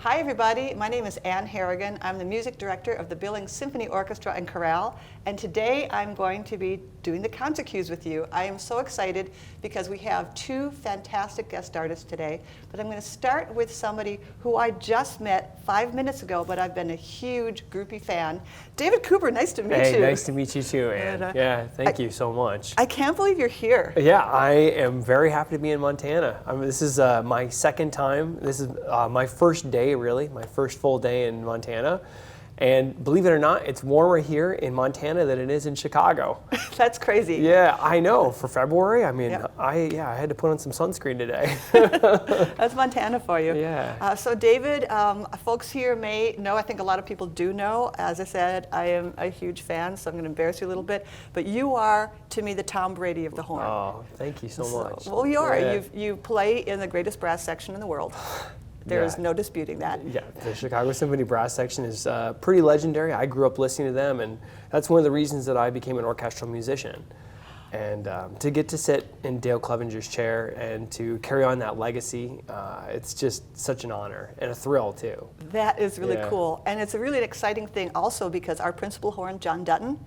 Hi everybody, my name is Anne Harrigan. I'm the music director of the Billings Symphony Orchestra and Chorale, and today I'm going to be doing the concert cues with you. I am so excited because we have two fantastic guest artists today, but I'm going to start with somebody who I just met 5 minutes ago, but I've been a huge groupie fan. David Cooper, nice to meet you. Hey, nice to meet you too, Anne. Yeah, thank you so much. I can't believe you're here. Yeah, I am very happy to be in Montana. I mean, this is my second time. This is my first day, really, my first full day in Montana. And believe it or not, it's warmer here in Montana than it is in Chicago. That's crazy. Yeah, I know. For February, I mean, Yep. I had to put on some sunscreen today. That's Montana for you. Yeah. So David, folks here may know, I think a lot of people do know, as I said, I am a huge fan, so I'm going to embarrass you a little bit, but you are, to me, the Tom Brady of the horn. Oh, thank you so much. Well, you are. Yeah. You play in the greatest brass section in the world. There is no disputing that. Yeah, the Chicago Symphony Brass Section is pretty legendary. I grew up listening to them, and that's one of the reasons that I became an orchestral musician. And to get to sit in Dale Clevenger's chair and to carry on that legacy, it's just such an honor and a thrill too. That is really cool. And it's a really exciting thing also because our principal horn, John Dutton,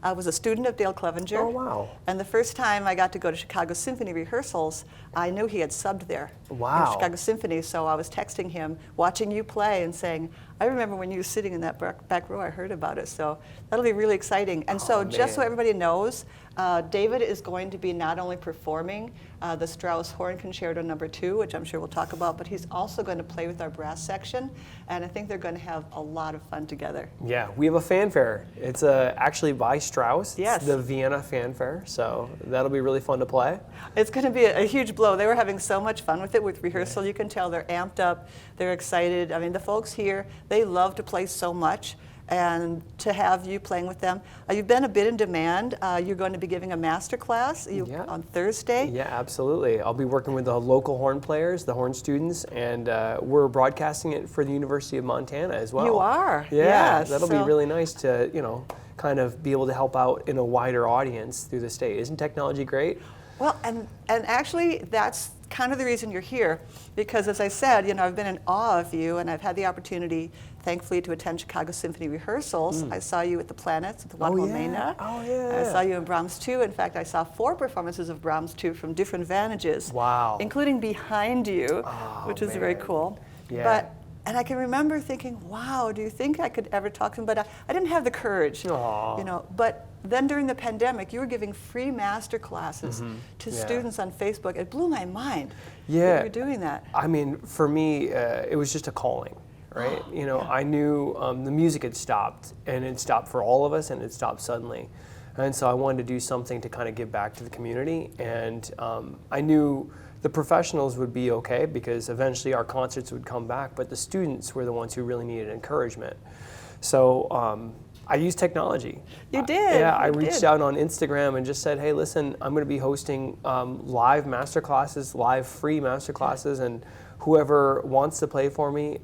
was a student of Dale Clevenger. Oh, wow. And the first time I got to go to Chicago Symphony rehearsals, I knew he had subbed there. Wow. In Chicago Symphony, so I was texting him, watching you play and saying, I remember when you were sitting in that back row, I heard about it. So that'll be really exciting. And so just so everybody knows, David is going to be not only performing the Strauss Horn Concerto No. 2, which I'm sure we'll talk about, but he's also going to play with our brass section, and I think they're going to have a lot of fun together. Yeah, we have a fanfare. It's actually by Strauss. Yes. It's the Vienna fanfare, so that'll be really fun to play. It's going to be a huge blow. They were having so much fun with it with rehearsal. You can tell they're amped up, they're excited. I mean, the folks here, they love to play so much. And to have you playing with them. You've been a bit in demand. You're going to be giving a master class on Thursday. Yeah, absolutely. I'll be working with the local horn players, the horn students, and we're broadcasting it for the University of Montana as well. You are? Yeah, yes. that'll be really nice to, kind of be able to help out in a wider audience through the state. Isn't technology great? Well, and actually, that's kind of the reason you're here, because as I said, I've been in awe of you, and I've had the opportunity, thankfully, to attend Chicago Symphony rehearsals. I saw you at the Planets at the Wakamena. Oh, yeah. I saw you in Brahms 2. In fact, I saw 4 performances of Brahms 2 from different vantages. Wow. Including behind you, which is very cool. Yeah. And I can remember thinking, wow, do you think I could ever talk to him? But I didn't have the courage, But then during the pandemic, you were giving free master classes to students on Facebook. It blew my mind that you were doing that. I mean, for me, it was just a calling, right? I knew the music had stopped, and it stopped for all of us, and it stopped suddenly. And so I wanted to do something to kind of give back to the community, and I knew the professionals would be okay because eventually our concerts would come back, but the students were the ones who really needed encouragement. So I used technology. You did? Yeah, I reached out on Instagram and just said, hey, listen, I'm going to be hosting live masterclasses, live free masterclasses, and whoever wants to play for me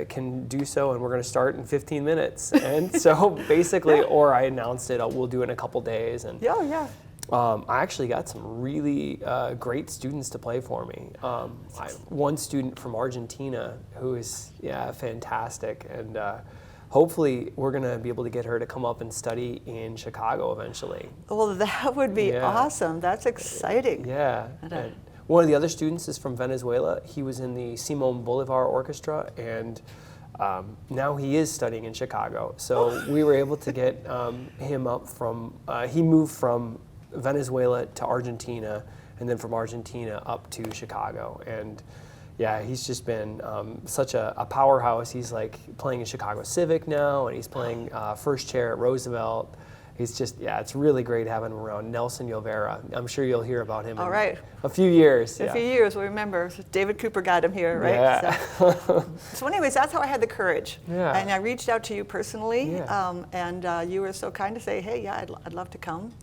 can do so, and we're going to start in 15 minutes. And so basically, or I announced it, we'll do it in a couple days. And I actually got some really great students to play for me. One student from Argentina who is fantastic, and hopefully we're going to be able to get her to come up and study in Chicago eventually. Well, that would be awesome. That's exciting. Yeah. And one of the other students is from Venezuela. He was in the Simon Bolivar Orchestra, and now he is studying in Chicago. So we were able to get him up from, he moved from Venezuela to Argentina, and then from Argentina up to Chicago. And yeah, he's just been such a powerhouse. He's like playing in Chicago Civic now, and he's playing first chair at Roosevelt. He's just, it's really great having him around. Nelson Yolvera. I'm sure you'll hear about him in a few years. A few years, we'll remember. David Cooper got him here, right? Yeah. So anyways, that's how I had the courage. Yeah. And I reached out to you personally, and you were so kind to say, hey, I'd love to come.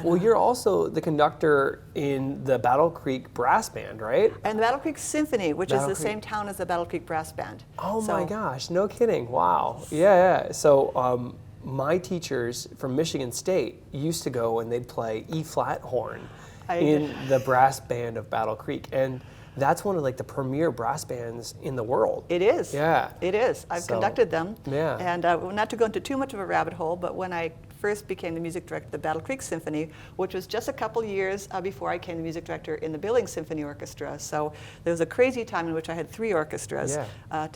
Well, you're also the conductor in the Battle Creek Brass Band, right? And the Battle Creek Symphony, which is the same town as the Battle Creek Brass Band. Oh my gosh, no kidding. Wow. Yeah. So my teachers from Michigan State used to go and they'd play E-flat horn in the brass band of Battle Creek. And that's one of like the premier brass bands in the world. It is. Yeah. It is. I've conducted them. Yeah. And not to go into too much of a rabbit hole, but when I first became the music director of the Battle Creek Symphony, which was just a couple years before I became the music director in the Billings Symphony Orchestra. So there was a crazy time in which I had 3 orchestras and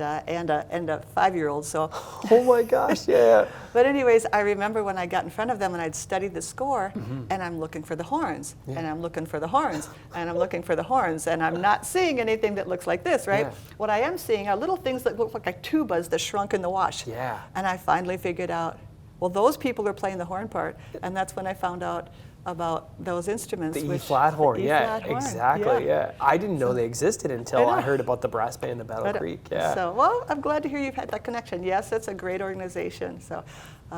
a 5-year-old. So. Oh my gosh, yeah. But anyways, I remember when I got in front of them and I'd studied the score, and I'm looking for the horns, and I'm looking for the horns, and I'm looking for the horns, and I'm not seeing anything that looks like this, right? Yeah. What I am seeing are little things that look like tubas that shrunk in the wash. Yeah. And I finally figured out, well, those people are playing the horn part, and that's when I found out about those instruments. The E-flat horn, E-flat horn. Exactly, yeah. I didn't know they existed until I heard about the brass band of Battle Creek, yeah. So, well, I'm glad to hear you've had that connection. Yes, it's a great organization. So,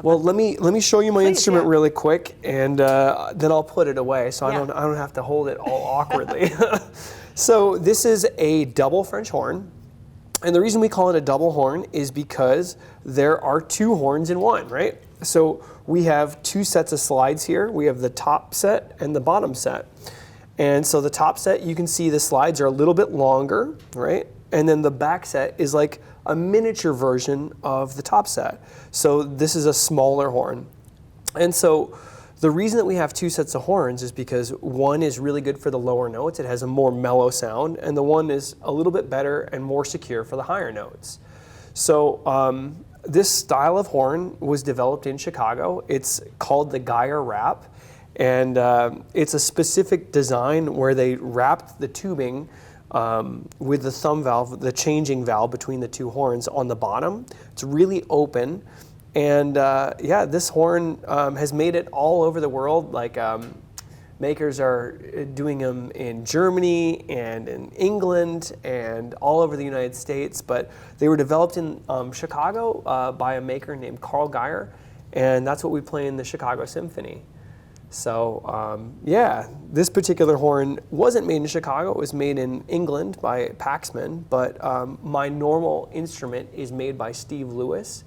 well, let me show you my instrument really quick, and then I'll put it away, so I don't have to hold it all awkwardly. So this is a double French horn. And the reason we call it a double horn is because there are 2 horns in one, right? So we have 2 sets of slides here. We have the top set and the bottom set. And so the top set, you can see the slides are a little bit longer, right? And then the back set is like a miniature version of the top set. So this is a smaller horn. And so the reason that we have 2 sets of horns is because one is really good for the lower notes. It has a more mellow sound, and the one is a little bit better and more secure for the higher notes. So this style of horn was developed in Chicago. It's called the Geyer wrap, and it's a specific design where they wrapped the tubing with the thumb valve, the changing valve between the 2 horns on the bottom. It's really open. And yeah, this horn has made it all over the world. Like makers are doing them in Germany and in England and all over the United States. But they were developed in Chicago by a maker named Carl Geyer, and that's what we play in the Chicago Symphony. So yeah, this particular horn wasn't made in Chicago. It was made in England by Paxman. But my normal instrument is made by Steve Lewis.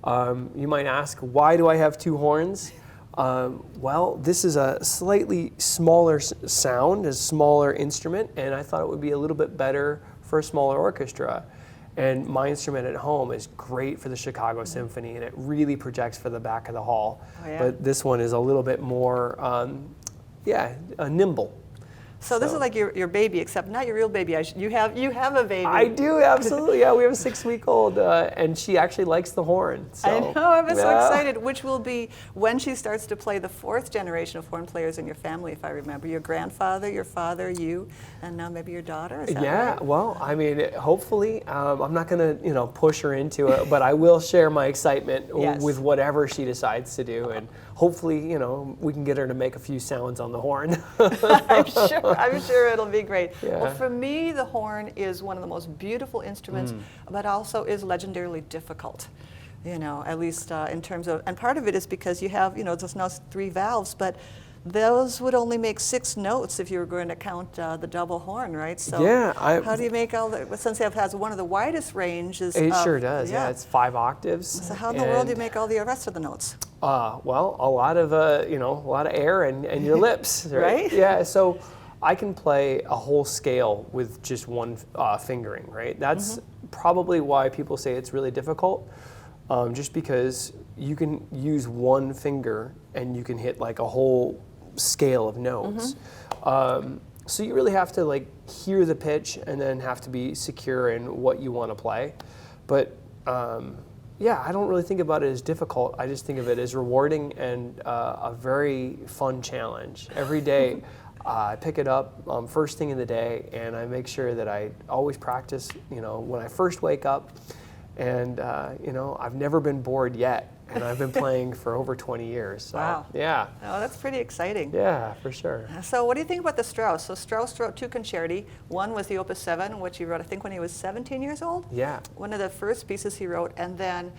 You might ask, why do I have 2 horns? Well, this is a slightly smaller sound, a smaller instrument, and I thought it would be a little bit better for a smaller orchestra. And my instrument at home is great for the Chicago Symphony, and it really projects for the back of the hall. Oh, yeah. But this one is a little bit more, nimble. So this is like your baby, except not your real baby. You have a baby. I do, absolutely. Yeah, we have a 6-week-old, and she actually likes the horn. So, I know, I'm so excited, which will be when she starts to play the 4th generation of horn players in your family, if I remember. Your grandfather, your father, you, and now maybe your daughter, is that right? Well, I mean, hopefully, I'm not going to, push her into it, but I will share my excitement with whatever she decides to do, and hopefully, we can get her to make a few sounds on the horn. I'm sure it'll be great. Yeah. Well, for me, the horn is one of the most beautiful instruments, but also is legendarily difficult. At least in terms of, and part of it is because you have, those 3 valves, but those would only make 6 notes if you were going to count the double horn, right? So how do you make all the, since it has one of the widest ranges. It sure does, yeah. It's 5 octaves. So how in the world do you make all the rest of the notes? Well, a lot of, a lot of air and your lips, right? Yeah, so I can play a whole scale with just one fingering, right? That's probably why people say it's really difficult, just because you can use one finger and you can hit like a whole scale of notes. So you really have to like hear the pitch and then have to be secure in what you want to play. But yeah, I don't really think about it as difficult. I just think of it as rewarding and a very fun challenge. Every day I pick it up first thing in the day, and I make sure that I always practice, when I first wake up. And, I've never been bored yet. And I've been playing for over 20 years. So, wow. Yeah. Oh, that's pretty exciting. Yeah, for sure. So what do you think about the Strauss? So Strauss wrote 2 concerti. One was the Opus 7, which he wrote, I think, when he was 17 years old. Yeah. One of the first pieces he wrote. And then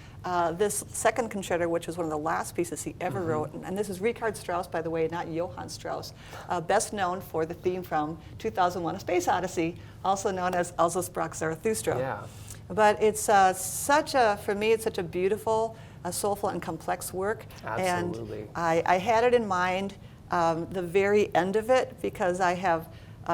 this second concerto, which was one of the last pieces he ever wrote. And this is Richard Strauss, by the way, not Johann Strauss. Best known for the theme from 2001: A Space Odyssey, also known as Also sprach Zarathustra. Yeah. But it's for me, it's such a beautiful, soulful and complex work. Absolutely. And I had it in mind, the very end of it, because I have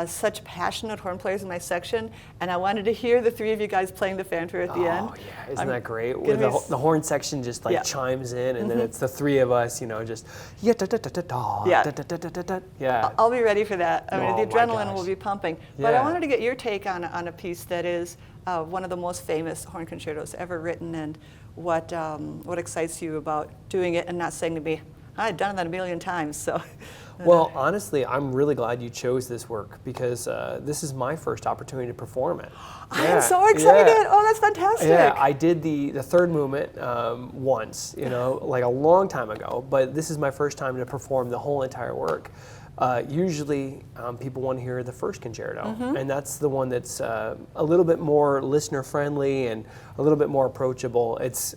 such passionate horn players in my section, and I wanted to hear the three of you guys playing the fanfare at the end. Oh yeah, isn't that great? Where the horn section just like chimes in, and then it's the three of us, just yeah, da, da, da, da, da, Yeah. da, da, da, da, da, yeah. I'll be ready for that. I mean, the Oh, my adrenaline will gosh. be pumping. But I Yeah. wanted to get your take on a piece that is one of the most famous horn concertos ever written, and what excites you about doing it and not saying to me, I've done that a million times. So. Well, honestly, I'm really glad you chose this work because this is my first opportunity to perform it. I'm so excited. Yeah. Oh, that's fantastic. Yeah, I did the third movement once, like a long time ago, but this is my first time to perform the whole entire work. Usually people want to hear the first concerto, and that's the one that's a little bit more listener friendly and a little bit more approachable. It's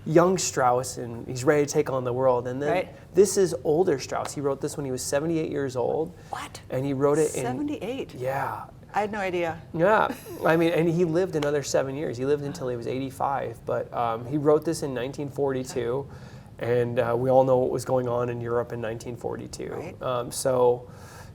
young Strauss, and he's ready to take on the world. And then this is older Strauss. He wrote this when he was 78 years old. What? And he wrote it 78? Yeah. I had no idea. Yeah, I mean, and he lived another 7 years. He lived until he was 85, but he wrote this in 1942, and we all know what was going on in Europe in 1942. Right. So,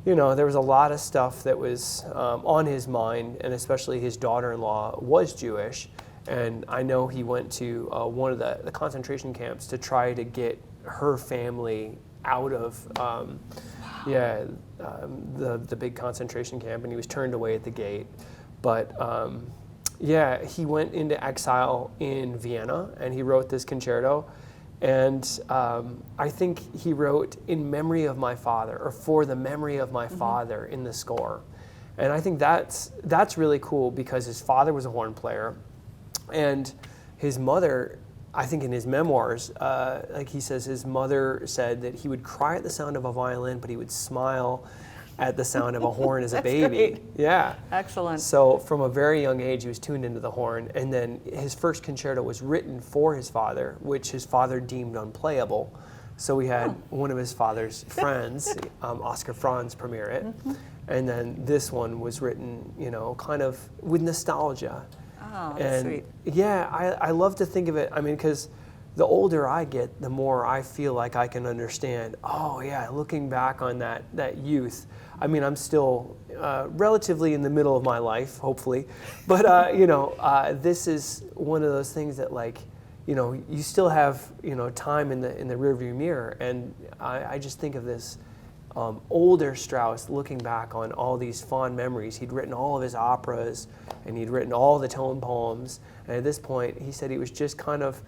there was a lot of stuff that was on his mind, and especially his daughter-in-law was Jewish, and I know he went to one of the concentration camps to try to get her family out of the big concentration camp, and he was turned away at the gate. But he went into exile in Vienna, and he wrote this concerto. And I think he wrote in memory of my father, or for the memory of my father in the score. And I think that's really cool because his father was a horn player, and his mother, I think in his memoirs, like he says, his mother said that he would cry at the sound of a violin, but he would smile at the sound of a horn as a baby. Great. Yeah. Excellent. So from a very young age, he was tuned into the horn, and then his first concerto was written for his father, which his father deemed unplayable. So we had one of his father's friends, Oscar Franz, premiere it, and then this one was written, kind of with nostalgia. Oh, that's sweet. Yeah, I love to think of it, because the older I get, the more I feel like I can understand, looking back on that youth. I'm still relatively in the middle of my life, hopefully, but this is one of those things that you still have time in the rearview mirror, and I just think of this older Strauss looking back on all these fond memories. He'd written all of his operas, and he'd written all the tone poems, and at this point he said he was just kind of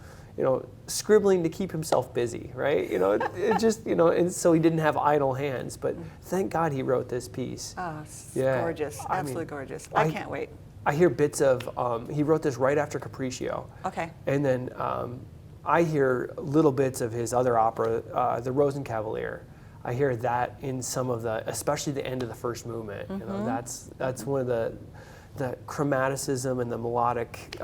scribbling to keep himself busy, right? It just, and so he didn't have idle hands, but thank God he wrote this piece. Oh, it's gorgeous, absolutely gorgeous. I can't wait. I hear bits of, he wrote this right after Capriccio. Okay. And then I hear little bits of his other opera, The Rosenkavalier. I hear that in some of especially the end of the first movement. That's one of the chromaticism and the melodic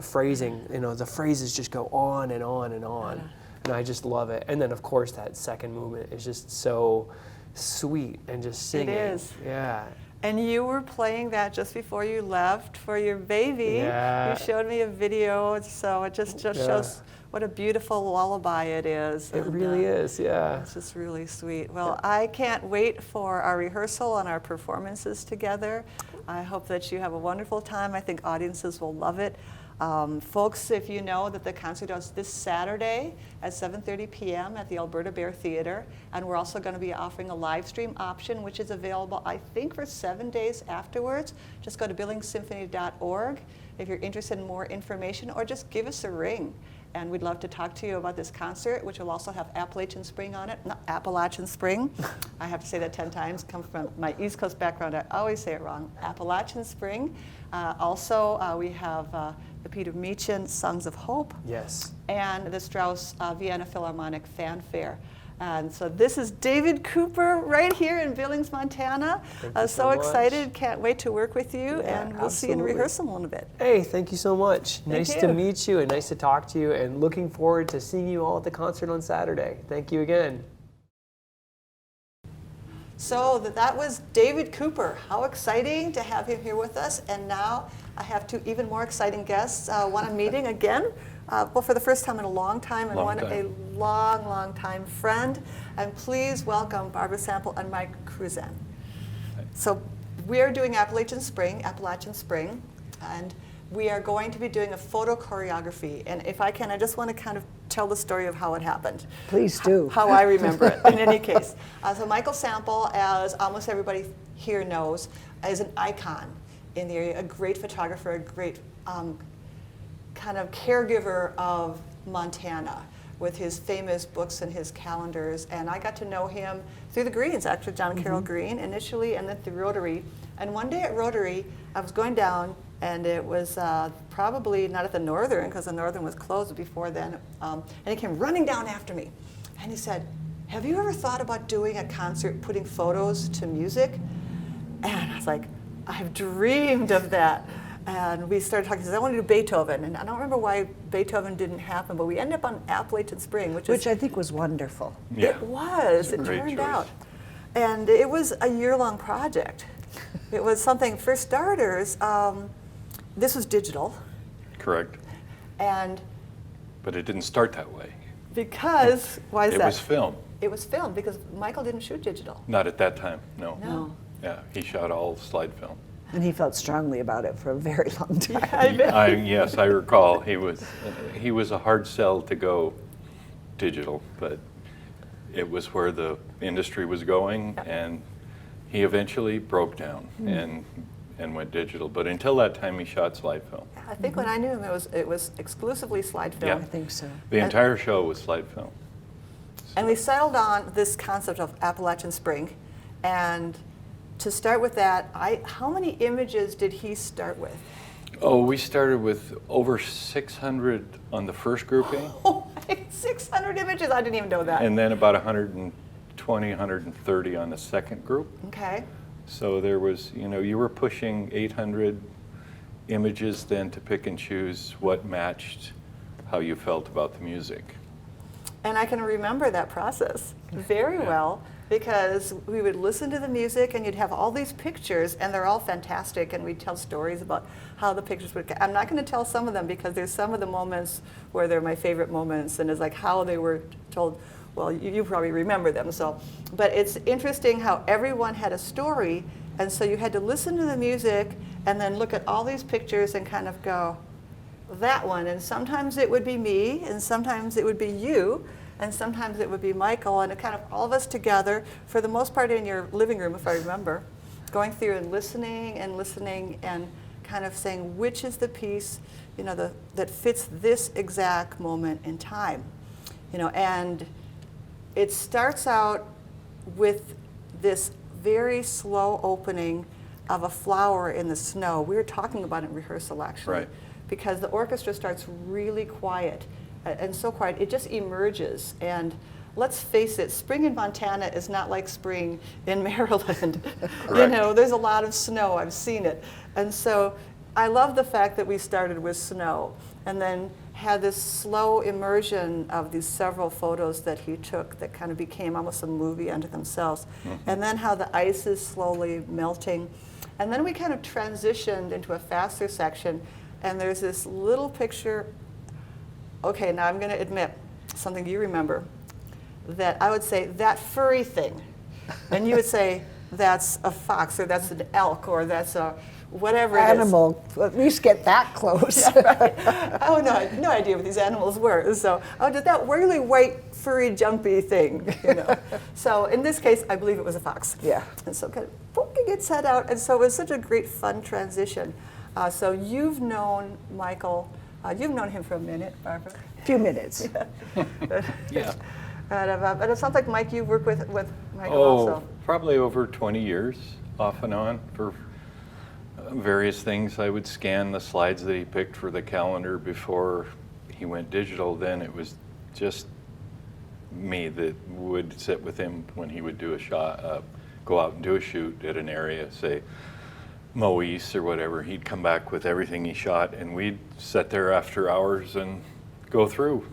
phrasing. The phrases just go on and on and on, and I just love it. And then of course that second movement is just so sweet and just singing. It is. Yeah. And you were playing that just before you left for your baby. Yeah. You showed me a video, so it just shows what a beautiful lullaby it is. It really is, yeah. It's just really sweet. Well, I can't wait for our rehearsal and our performances together. I hope that you have a wonderful time. I think audiences will love it. Folks, if you know that the concert is this Saturday at 7:30 p.m. at the Alberta Bear Theatre, and we're also going to be offering a live stream option, which is available, I think, for 7 days afterwards. Just go to billingssymphony.org if you're interested in more information, or just give us a ring. And we'd love to talk to you about this concert, which will also have Appalachian Spring on it. Not Appalachian Spring. I have to say that 10 times. Come from my East Coast background, I always say it wrong. Appalachian Spring. Also, we have the Peter Meechan Songs of Hope. Yes. And the Strauss Vienna Philharmonic Fanfare. And so this is David Cooper right here in Billings, Montana. So excited, can't wait to work with you, and we'll see you in rehearsal in a bit. Hey, thank you so much. Nice you. to meet you and nice to talk to you, and looking forward to seeing you all at the concert on Saturday. Thank you again. So that was David Cooper. How exciting to have him here with us. And now I have two even more exciting guests. One I'm meeting again, well, for the first time in a long time, and a long time friend. And please welcome Barbara Sample and Mike Cruzan. So we are doing Appalachian Spring, and we are going to be doing a photo choreography. And if I can, I just want to kind of tell the story of how it happened. Please do. How I remember it, in any case. So Michael Sample, as almost everybody here knows, is an icon in the area, a great photographer, a great kind of caregiver of Montana with his famous books and his calendars. And I got to know him through the Greens, actually, John and Carol Green initially, and then through Rotary. And one day at Rotary, I was going down, and it was probably not at the Northern, because the Northern was closed before then. And he came running down after me. And he said, "Have you ever thought about doing a concert, putting photos to music?" And I was like, "I've dreamed of that." And we started talking. He says, "I want to do Beethoven." And I don't remember why Beethoven didn't happen, but we ended up on Appalachian Spring, which I think was wonderful. Yeah. it was. It Great turned choice. out. And it was a year-long project. It was something, for starters, this was digital. Correct. And But it didn't start that way. because, why is It that? was film. It was filmed because Michael didn't shoot digital. Not at that time, no. No. Yeah, he shot all slide film. And he felt strongly about it for a very long time. I bet. Yes, I recall. He was a hard sell to go digital, but it was where the industry was going, Yeah. and he eventually broke down and went digital. But until that time, he shot slide film. I think when I knew him, it was exclusively slide film. I think so. The entire show was slide film. And we settled on this concept of Appalachian Spring. And to start with that, how many images did he start with? Oh, we started with over 600 on the first grouping, Oh, 600 images? I didn't even know that. and then about 120, 130 on the second group. Okay. So there was, you were pushing 800 images then to pick and choose what matched how you felt about the music. And I can remember that process very Yeah. well, because we would listen to the music and you'd have all these pictures, and they're all fantastic, and we'd tell stories about how the pictures would. I'm not going to tell some of them because there's some of the moments where they're my favorite moments, and it's like how they were told. Well, you probably remember them. So, but it's interesting how everyone had a story, and so you had to listen to the music and then look at all these pictures and kind of go, that one. And sometimes it would be me, and sometimes it would be you, and sometimes it would be Michael, and it kind of all of us together, for the most part in your living room, if I remember, going through and listening and kind of saying, which is the piece, that fits this exact moment in time, and it starts out with this very slow opening of a flower in the snow. We were talking about it in rehearsal, actually. Right. Because the orchestra starts really quiet, and so quiet, it just emerges. And let's face it, spring in Montana is not like spring in Maryland. Correct. There's a lot of snow, I've seen it. And so I love the fact that we started with snow, and then had this slow immersion of these several photos that he took that kind of became almost a movie unto themselves. And then how the ice is slowly melting. And then we kind of transitioned into a faster section, and there's this little picture. Okay, now I'm going to admit something you remember, that I would say, that furry thing. And you would say, that's a fox, or that's an elk, or that's a whatever it is. Animal, at least get that close. Yeah, right. Oh, no, I had no idea what these animals were. So, did that really white, furry, jumpy thing, So in this case, I believe it was a fox. Yeah. And so kind of poking its head out. And so it was such a great, fun transition. So you've known Michael, you've known him for a minute, Barbara. A few minutes. Yeah. But it sounds like, Mike, you work with Michael also. Probably over 20 years, off and on, for various things. I would scan the slides that he picked for the calendar before he went digital. Then it was just me that would sit with him when he would do a shot, go out and do a shoot at an area, say Mo East or whatever. He'd come back with everything he shot, and we'd sit there after hours and go through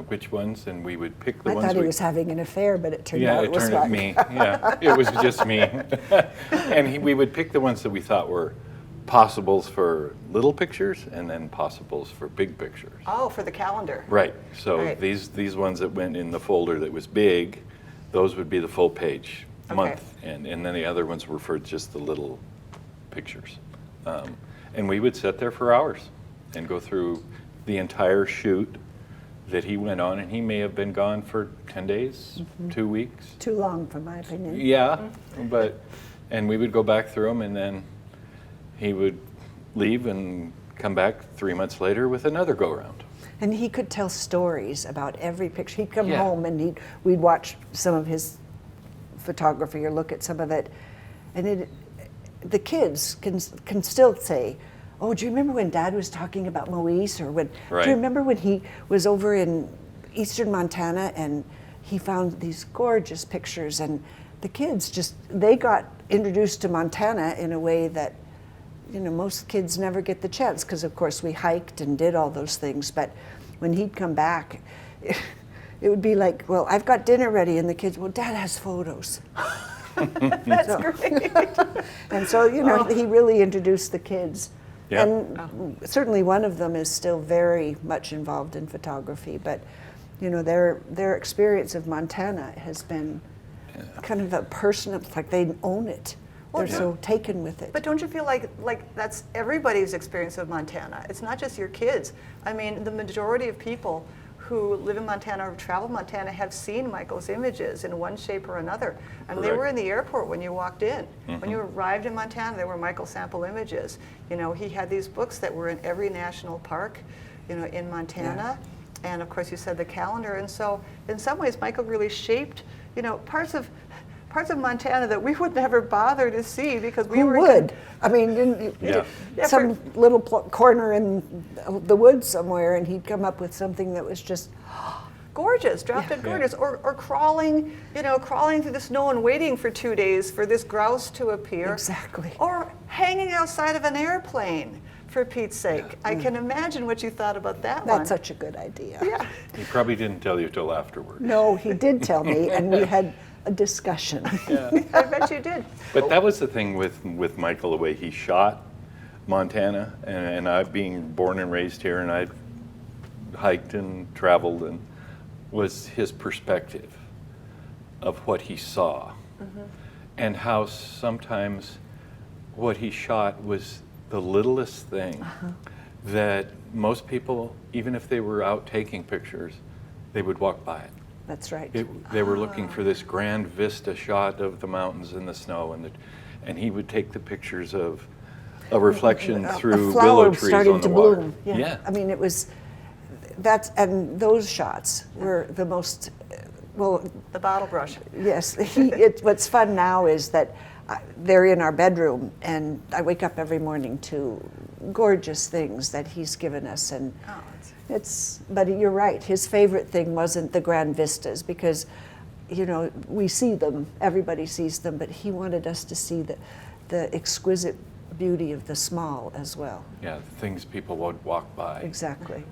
which ones, and we would pick the I ones. thought he was having an affair, but it turned out Yeah, it was turned out Mike. me. Yeah, it was just me. And we would pick the ones that we thought were possibles for little pictures, and then possibles for big pictures. Oh, for the calendar. Right. So Right. these ones that went in the folder that was big, those would be the full page. month, and then the other ones were for just the little pictures. And we would sit there for hours and go through the entire shoot that he went on, and he may have been gone for 10 days, 2 weeks. Too long, for my opinion. Yeah, and we would go back through them, and then he would leave and come back 3 months later with another go-around. And he could tell stories about every picture. He'd come Yeah. home and we'd watch some of his photography or look at some of it, and the kids can still say, "Oh, do you remember when Dad was talking about Moise?" Or do Right. you remember when he was over in eastern Montana and he found these gorgeous pictures? And the kids they got introduced to Montana in a way that, most kids never get the chance, because of course we hiked and did all those things. But when he'd come back, it would be like, "Well, I've got dinner ready," and the kids, "Well, Dad has photos." That's great. And so, he really introduced the kids. Yeah. And certainly one of them is still very much involved in photography, but their experience of Montana has been kind of a personal, like they own it. They're so taken with it. But don't you feel like that's everybody's experience of Montana? It's not just your kids. I mean, the majority of people who live in Montana or travel Montana have seen Michael's images in one shape or another. And they Correct. were in the airport when you walked in. When you arrived in Montana, they were Michael sample images. He had these books that were in every national park, in Montana. And of course, you said the calendar. And so in some ways, Michael really shaped, parts of Montana that we would never bother to see because we Who were would? I mean, Yeah. some little corner in the woods somewhere, and he'd come up with something that was just gorgeous, drop dead gorgeous, or crawling, crawling through the snow and waiting for 2 days for this grouse to appear. Exactly. Or hanging outside of an airplane, for Pete's sake. I can imagine what you thought about that one. That's such a good idea. Yeah. He probably didn't tell you till afterward. No, he did tell me, and we had a discussion. I bet you did. But that was the thing with Michael, the way he shot Montana, and I being born and raised here, and I hiked and traveled, and was his perspective of what he saw, and how sometimes what he shot was the littlest thing that most people, even if they were out taking pictures, they would walk by it. That's right. They were looking for this grand vista shot of the mountains and the snow, and he would take the pictures of a reflection through a flower willow trees starting on the to water. bloom. Yeah. I mean, and those shots were the most, well, The bottle brush. yes. What's fun now is that they're in our bedroom, and I wake up every morning to gorgeous things that he's given us, and but you're right. His favorite thing wasn't the grand vistas, because, we see them, everybody sees them, but he wanted us to see the exquisite beauty of the small as well. Yeah, things people would walk by. Exactly.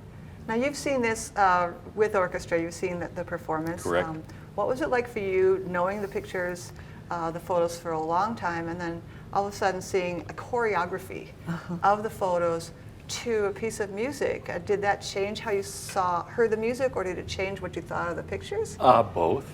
Now you've seen this with orchestra, you've seen the performance. Correct. What was it like for you knowing the pictures, the photos for a long time, and then all of a sudden seeing a choreography of the photos to a piece of music? Did that change how you heard the music, or did it change what you thought of the pictures? Both.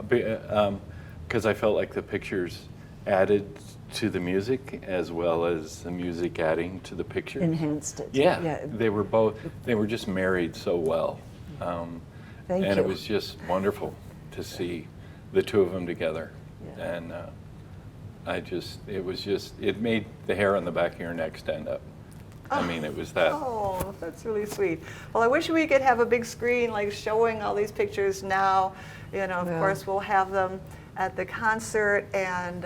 Because I felt like the pictures added to the music as well as the music adding to the pictures. Enhanced it. Yeah, they were just married so well. Thank and you. it was just wonderful to see the two of them together. Yeah. And it made the hair on the back of your neck stand up. I mean, it was that. Oh, that's really sweet. Well, I wish we could have a big screen like showing all these pictures now. Of course, we'll have them at the concert, and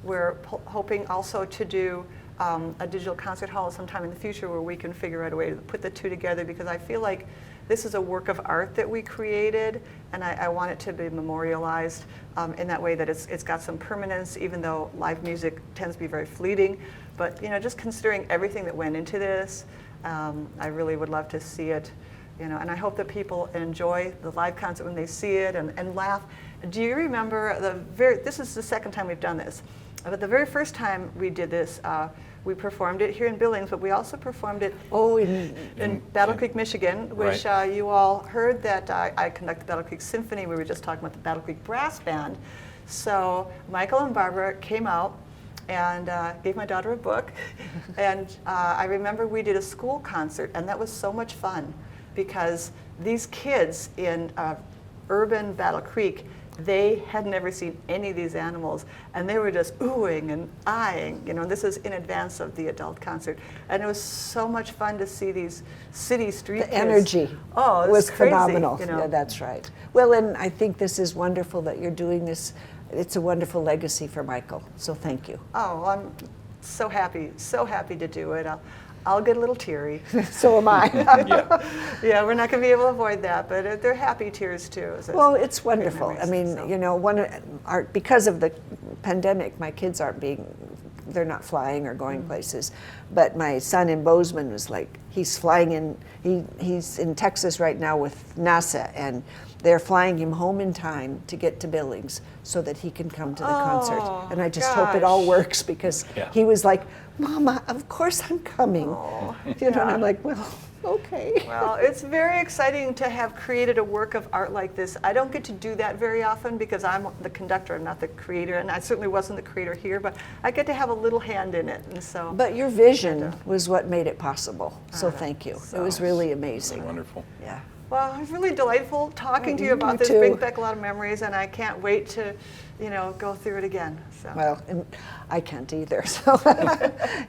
we're hoping also to do a digital concert hall sometime in the future where we can figure out a way to put the two together, because I feel like this is a work of art that we created, and I want it to be memorialized in that way that it's got some permanence, even though live music tends to be very fleeting. But just considering everything that went into this, I really would love to see it. And I hope that people enjoy the live concert when they see it and laugh. Do you remember this is the second time we've done this, but the very first time we did this, we performed it here in Billings, but we also performed it in Battle Creek, Michigan, which you all heard that I conduct the Battle Creek Symphony. We were just talking about the Battle Creek Brass Band. So Michael and Barbara came out and gave my daughter a book. And I remember we did a school concert, and that was so much fun because these kids in urban Battle Creek, they had never seen any of these animals, and they were just oohing and eyeing. You know, this is in advance of the adult concert, and it was so much fun to see these city street The kids. energy Oh, it was crazy, phenomenal. you know. Yeah, that's right. Well, and I think this is wonderful that you're doing this. It's a wonderful legacy for Michael, so thank you. Oh, I'm so happy to do it. I'll get a little teary. So am I. Yeah. Yeah, we're not going to be able to avoid that, but they're happy tears too. So Well, it's wonderful. memories, I mean, so. you know, because of the pandemic, my kids they're not flying or going places. But my son in Bozeman was like, he's flying in, he's in Texas right now with NASA, and they're flying him home in time to get to Billings so that he can come to the concert. And I just hope it all gosh. works, because Yeah. he was like, Mama, of course I'm coming. You know, and I'm like, well, okay. Well, it's very exciting to have created a work of art like this. I don't get to do that very often because I'm the conductor, I'm not the creator, and I certainly wasn't the creator here, but I get to have a little hand in it, and so. But your vision was what made it possible. So thank you. It So- was really It's amazing. wonderful. Yeah. Well, it's really delightful talking to you about Me this. too. Brings back a lot of memories, and I can't wait to, go through it again. So. Well, and I can't either, so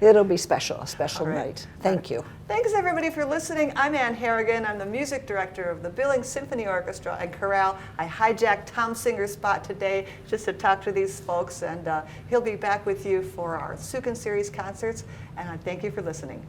it'll be special, a special All right. night. Thank you. Thanks everybody for listening. I'm Anne Harrigan. I'm the music director of the Billings Symphony Orchestra and Chorale. I hijacked Tom Singer's spot today just to talk to these folks, and he'll be back with you for our Sukin Series concerts. And I thank you for listening.